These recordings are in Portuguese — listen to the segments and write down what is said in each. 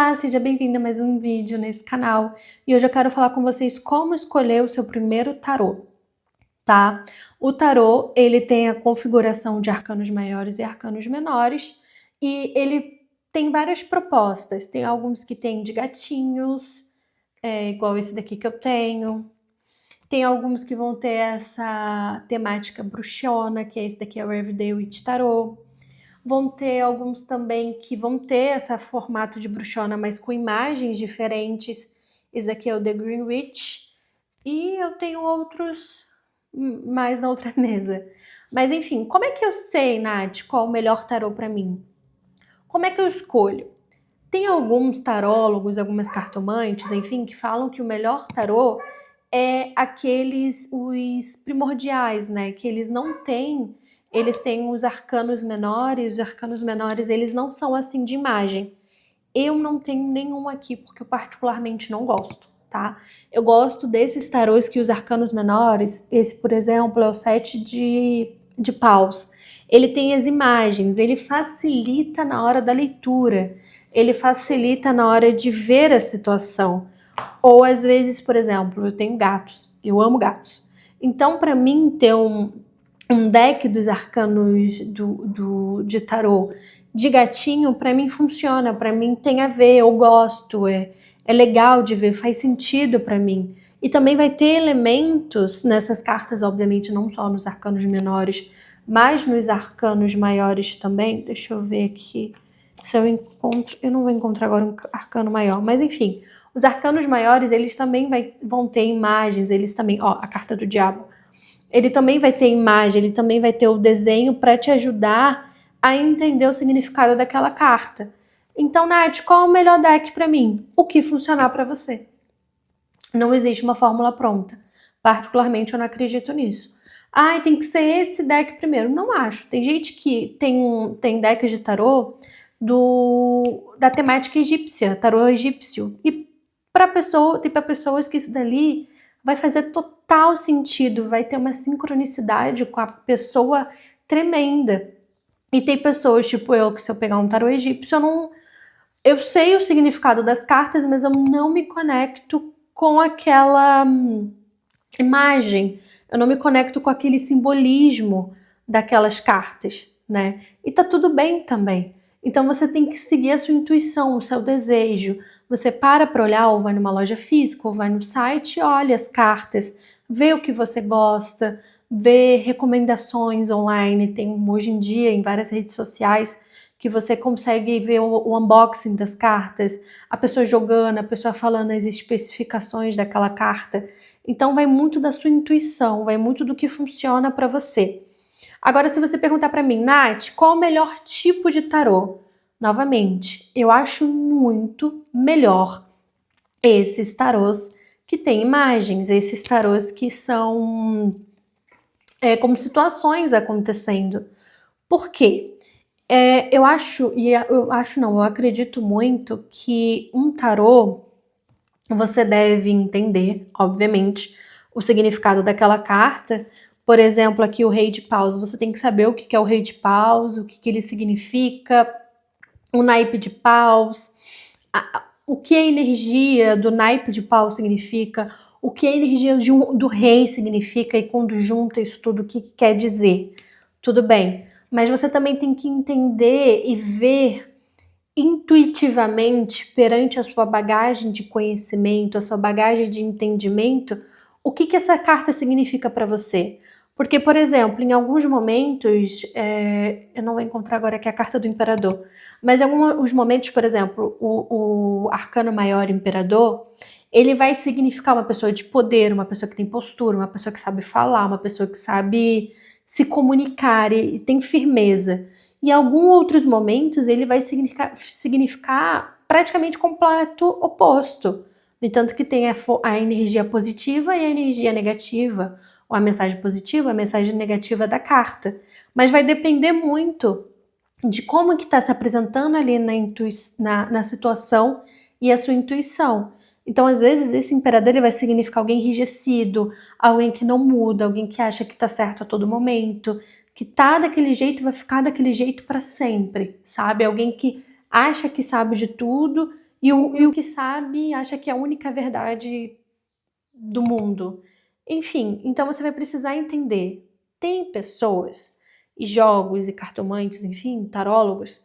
Olá, seja bem-vinda a mais um vídeo nesse canal. E hoje eu quero falar com vocês como escolher o seu primeiro tarô, tá? O tarô, ele tem a configuração de arcanos maiores e arcanos menores, e ele tem várias propostas. Tem alguns que tem de gatinhos, igual esse daqui que eu tenho. Tem alguns que vão ter essa temática bruxona, que é esse daqui, é o Everyday Witch Tarot. Vão ter alguns também que vão ter esse formato de bruxona, mas com imagens diferentes. Esse daqui é o The Green Witch. E eu tenho outros mais na outra mesa. Mas enfim, como é que eu sei, Nath, qual o melhor tarô para mim? Como é que eu escolho? Tem alguns tarólogos, algumas cartomantes, enfim, que falam que o melhor tarô é aqueles, os primordiais, né? Que eles têm os arcanos menores eles não são assim de imagem. Eu não tenho nenhum aqui porque eu particularmente não gosto, tá? Eu gosto desses tarôs que os arcanos menores, esse por exemplo é o 7 de paus. Ele tem as imagens, ele facilita na hora da leitura, ele facilita na hora de ver a situação. Ou às vezes, por exemplo, eu tenho gatos, eu amo gatos. Então, para mim, ter um deck dos arcanos de tarô de gatinho, para mim funciona, para mim tem a ver, eu gosto, é legal de ver, faz sentido para mim. E também vai ter elementos nessas cartas, obviamente, não só nos arcanos menores, mas nos arcanos maiores também. Deixa eu ver aqui se eu encontro. Eu não vou encontrar agora um arcano maior, mas enfim. Os arcanos maiores, eles também vão ter imagens, eles também. Ó, a carta do diabo. Ele também vai ter imagem, ele também vai ter o desenho para te ajudar a entender o significado daquela carta. Então, Nath, qual é o melhor deck para mim? O que funcionar para você. Não existe uma fórmula pronta. Particularmente, eu não acredito nisso. Ah, tem que ser esse deck primeiro. Não acho. Tem gente que tem decks de tarô da temática egípcia, tarô egípcio. E tem para pessoas que isso dali vai fazer total sentido, vai ter uma sincronicidade com a pessoa tremenda. E tem pessoas, tipo eu, que se eu pegar um tarô egípcio, eu sei o significado das cartas, mas eu não me conecto com aquela imagem, eu não me conecto com aquele simbolismo daquelas cartas, né? E tá tudo bem também. Então você tem que seguir a sua intuição, o seu desejo. Você para olhar, ou vai numa loja física, ou vai no site, olha as cartas, vê o que você gosta, vê recomendações online. Tem hoje em dia em várias redes sociais que você consegue ver o unboxing das cartas, a pessoa jogando, a pessoa falando as especificações daquela carta. Então vai muito da sua intuição, vai muito do que funciona para você. Agora, se você perguntar para mim, Nath, qual o melhor tipo de tarô? Novamente, eu acho muito melhor esses tarôs que têm imagens, esses tarôs que são como situações acontecendo. Por quê? Eu acredito muito que um tarô você deve entender, obviamente, o significado daquela carta. Por exemplo, aqui o Rei de Paus, você tem que saber o que é o Rei de Paus, o que ele significa, o naipe de paus, o que a energia do naipe de paus significa, o que a energia do rei significa, e quando junta isso tudo, o que quer dizer. Tudo bem, mas você também tem que entender e ver intuitivamente, perante a sua bagagem de conhecimento, a sua bagagem de entendimento, o que essa carta significa para você. Porque, por exemplo, em alguns momentos, eu não vou encontrar agora aqui a carta do Imperador, mas em alguns momentos, por exemplo, o Arcano Maior Imperador, ele vai significar uma pessoa de poder, uma pessoa que tem postura, uma pessoa que sabe falar, uma pessoa que sabe se comunicar e tem firmeza. Em alguns outros momentos, ele vai significar praticamente completo oposto. No entanto que tem a energia positiva e a energia negativa, ou a mensagem positiva, a mensagem negativa da carta. Mas vai depender muito de como que está se apresentando ali na situação e a sua intuição. Então, às vezes, esse imperador ele vai significar alguém enrijecido, alguém que não muda, alguém que acha que está certo a todo momento, que tá daquele jeito e vai ficar daquele jeito para sempre, sabe? Alguém que acha que sabe de tudo E o que sabe acha que é a única verdade do mundo. Enfim, então você vai precisar entender. Tem pessoas, e jogos, e cartomantes, enfim, tarólogos,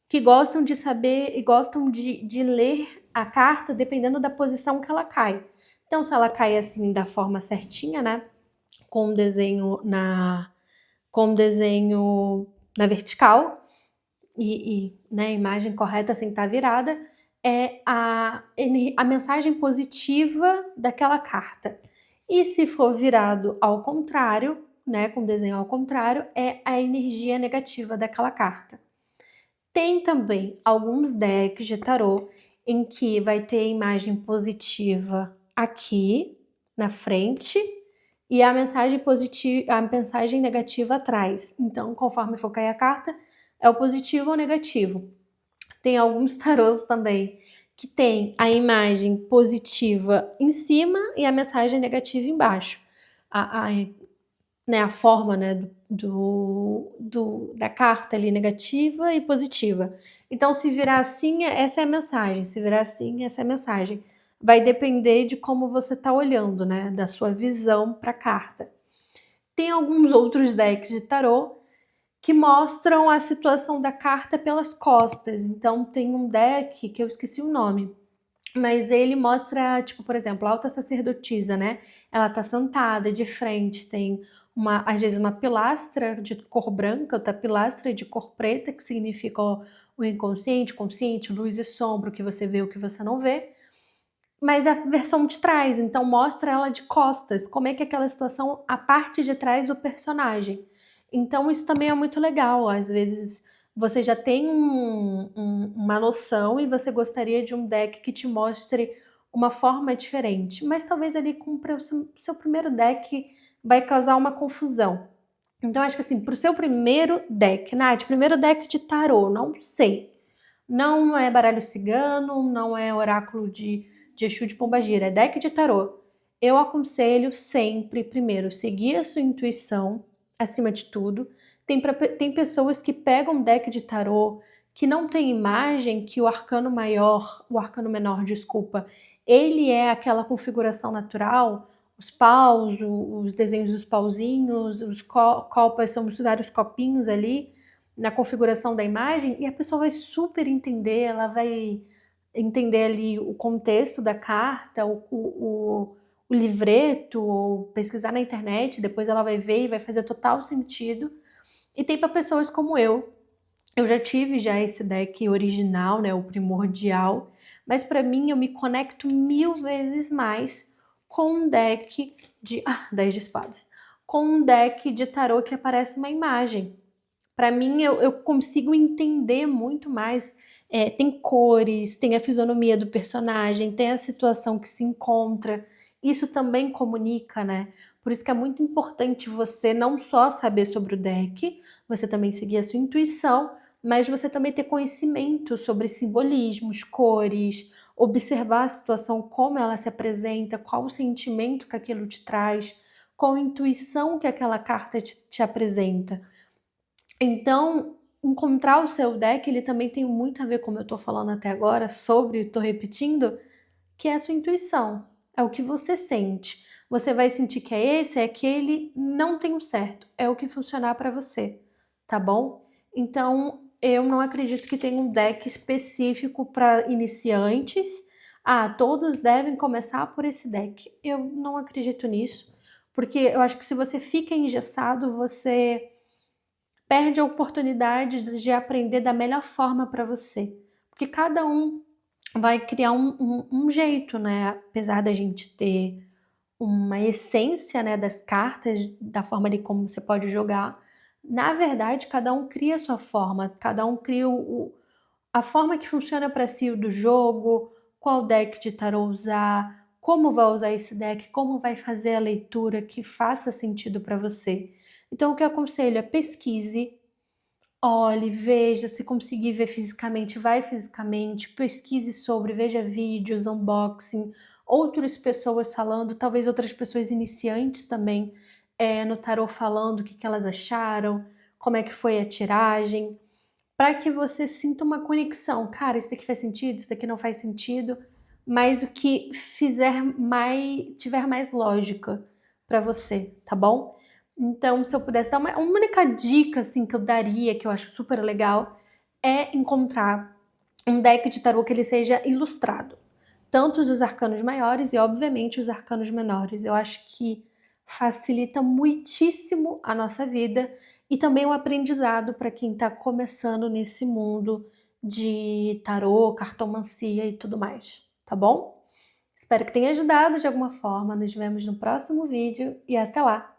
que gostam de saber e gostam de ler a carta dependendo da posição que ela cai. Então, se ela cai assim da forma certinha, né? Com o desenho na vertical né, a imagem correta sem estar virada, é a mensagem positiva daquela carta. E se for virado ao contrário, né, com o desenho ao contrário, é a energia negativa daquela carta. Tem também alguns decks de tarô em que vai ter a imagem positiva aqui na frente e a mensagem positiva, a mensagem negativa atrás. Então, conforme for cair a carta, é o positivo ou negativo. Tem alguns tarôs também que tem a imagem positiva em cima e a mensagem negativa embaixo. A forma, né, da carta ali negativa e positiva. Então, se virar assim, essa é a mensagem. Se virar assim, essa é a mensagem. Vai depender de como você está olhando, né, da sua visão para a carta. Tem alguns outros decks de tarô que mostram a situação da carta pelas costas. Então, tem um deck que eu esqueci o nome, mas ele mostra, tipo, por exemplo, a alta sacerdotisa, né? Ela tá sentada de frente, tem às vezes uma pilastra de cor branca, outra pilastra de cor preta, que significa o inconsciente, consciente, luz e sombra, o que você vê, o que você não vê. Mas a versão de trás, então mostra ela de costas, como é que é aquela situação, a parte de trás do personagem. Então isso também é muito legal, às vezes você já tem uma noção e você gostaria de um deck que te mostre uma forma diferente, mas talvez ali com o seu primeiro deck vai causar uma confusão. Então acho que assim, pro seu primeiro deck, Nath, primeiro deck de tarô, não sei. Não é baralho cigano, não é oráculo de Exu de Pombagira, é deck de tarô. Eu aconselho sempre, primeiro, seguir a sua intuição, acima de tudo. Tem pessoas que pegam deck de tarô que não tem imagem, que o arcano menor, desculpa, ele é aquela configuração natural, os paus, os desenhos dos pauzinhos, os copas são os vários copinhos ali na configuração da imagem, e a pessoa vai super entender, ela vai entender ali o contexto da carta, o livreto, ou pesquisar na internet, depois ela vai ver e vai fazer total sentido. E tem para pessoas como eu já tive esse deck original, né, o primordial, mas para mim eu me conecto 1000 vezes mais com um deck de 10 de espadas, com um deck de tarô que aparece uma imagem. Para mim, eu consigo entender muito mais. Tem cores, tem a fisionomia do personagem, tem a situação que se encontra. Isso também comunica, né? Por isso que é muito importante você não só saber sobre o deck, você também seguir a sua intuição, mas você também ter conhecimento sobre simbolismos, cores, observar a situação, como ela se apresenta, qual o sentimento que aquilo te traz, qual a intuição que aquela carta te apresenta. Então, encontrar o seu deck, ele também tem muito a ver, como eu tô falando até agora, tô repetindo, que é a sua intuição. É o que você sente. Você vai sentir que é esse, é aquele, não tem um certo. É o que funcionar para você, tá bom? Então, eu não acredito que tenha um deck específico para iniciantes. Todos devem começar por esse deck. Eu não acredito nisso, porque eu acho que se você fica engessado, você perde a oportunidade de aprender da melhor forma para você. Porque cada um vai criar um jeito, né? Apesar da gente ter uma essência, né, das cartas, da forma de como você pode jogar, na verdade, cada um cria a sua forma, cada um cria a forma que funciona para si do jogo, qual deck de tarô usar, como vai usar esse deck, como vai fazer a leitura que faça sentido para você. Então, o que eu aconselho é pesquise, olhe, veja, se conseguir ver fisicamente, vai fisicamente, pesquise sobre, veja vídeos, unboxing, outras pessoas falando, talvez outras pessoas iniciantes também no tarô falando o que elas acharam, como é que foi a tiragem. para que você sinta uma conexão. Cara, isso daqui faz sentido, isso daqui não faz sentido, mas o que tiver mais lógica para você, tá bom? Então, se eu pudesse dar uma única dica, assim, que eu daria, que eu acho super legal, é encontrar um deck de tarô que ele seja ilustrado. Tanto os arcanos maiores e, obviamente, os arcanos menores. Eu acho que facilita muitíssimo a nossa vida e também o aprendizado para quem está começando nesse mundo de tarô, cartomancia e tudo mais, tá bom? Espero que tenha ajudado de alguma forma. Nos vemos no próximo vídeo e até lá!